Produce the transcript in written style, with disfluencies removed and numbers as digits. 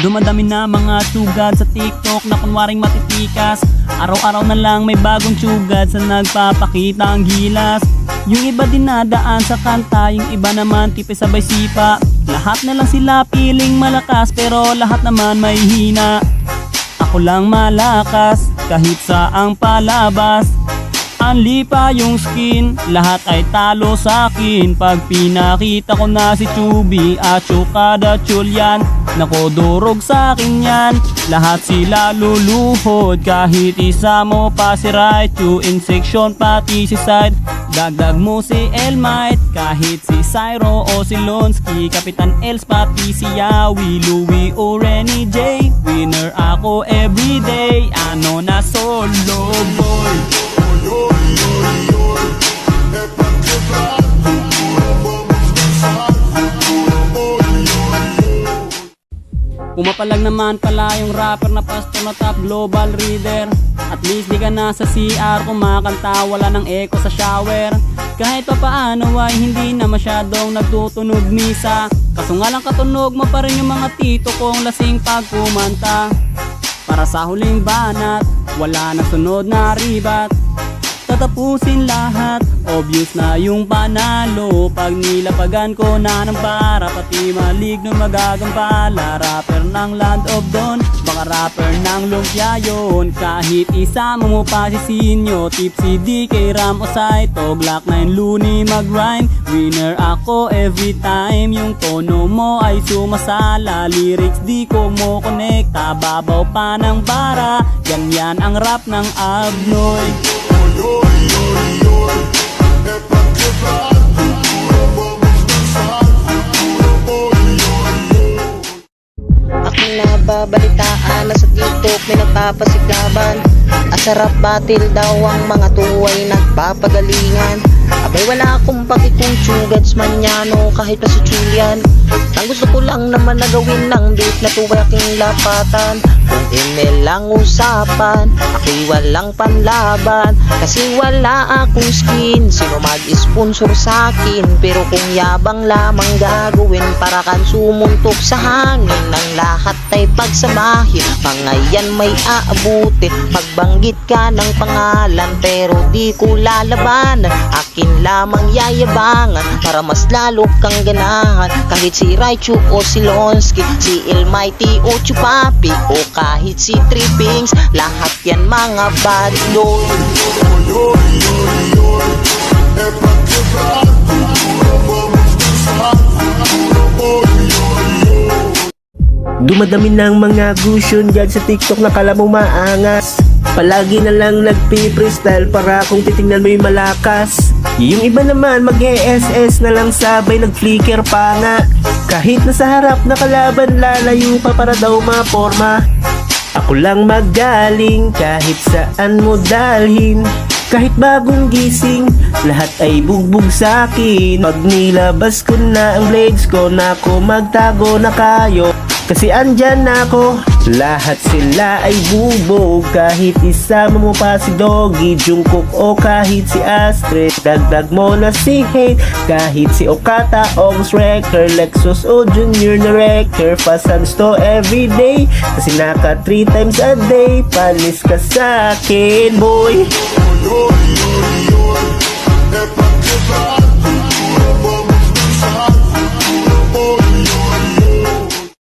Dumadami na mga sugad sa TikTok na kunwaring matitikas. Araw-araw na lang may bagong sugad sa nagpapakita ang gilas. Yung iba dinadaan sa kanta, yung iba naman tipis sabay sipa. Lahat na lang sila piling malakas pero lahat naman may hina. Ako lang malakas kahit saang palabas. Anli pa yung skin, lahat ay talo sa akin. Pag pinakita ko na si Chubby at Chukada Chulyan, nako durog sa akin yan. Lahat sila luluhod, kahit isa mo pa si Raichu. In section pati si Side, dagdag mo si Elmite. Kahit si Cyro o si Lonsky, Kapitan Els pati si Yawi, Louie o Renny J. Winner ako everyday, ano na solo boy. Pumapalag naman pala yung rapper na pastor na top global reader. At least di ka na sa CR kumakanta, wala ng echo sa shower. Kahit pa paano ay hindi na masyadong nagtutunog misa. Kaso nga lang katunog mo pa rin yung mga tito kong lasing pag kumanta. Para sa huling banat, wala na sunod na ribat. Tatapusin lahat, obvious na yung panalo. Pag nilapagan ko na ng para, pati maligno magagampala. Rapper ng Land of Dawn, baka rapper ng lumpia yun. Kahit isa mo pa si Sinyo, Tipsy DK Ram o Saito, Glock 9 Looney mag-rhyme. Winner ako every time, yung tono mo ay sumasala. Lyrics di ko mo konekta, babaw pa ng bara. Yan ang rap ng Abnoy. Aking nababalitaan na sa TikTok may nagpapasiklaban. Asarap battle daw ang mga tuway nagpapagalingan. Abay wala akong pakikung Chugads Manyano kahit pa si Julian. Ang gusto ko lang naman na gawin ng beat na tuway aking lapatan. Kung email lang usapan, ako'y walang panlaban. Kasi wala akong skin, sino mag-sponsor sa akin. Pero kung yabang lamang gagawin, para kan sumuntok sa hangin. Ang lahat ay pagsamahin, pangayan may aabutin. Pagbanggit ka ng pangalan, pero di ko lalaban. Akin lamang yayabangan, para mas lalo kang ganahan. Kahit si Raichu o si Lonsky, si Elmighty o Chupapi, o kahit si Trippings, lahat yan mga bad boy. Dumadami ng mga gusyon dyan sa TikTok na kala mo maangas. Palagi na lang nagpi-freestyle para kung titingnan mo yung malakas. Yung iba naman mag-ESS na lang sabay nag-flicker pa nga. Kahit nasa harap na kalaban lalayo pa para daw maporma. Ako lang magaling kahit saan mo dalhin. Kahit bagong gising, lahat ay bugbog sa akin. Pag nilabas ko na ang blades ko, na ako magtago na kayo. Kasi andyan ako, lahat sila ay bubog. Kahit isama mo pa si Doggy, Jungkook o kahit si Astrid. Dagdag mo na si Hate, kahit si Okata, Ogs Wrecker, Lexus o Junior na Wrecker. Fast to everyday, kasi naka 3 times a day. Panis ka sa akin, boy.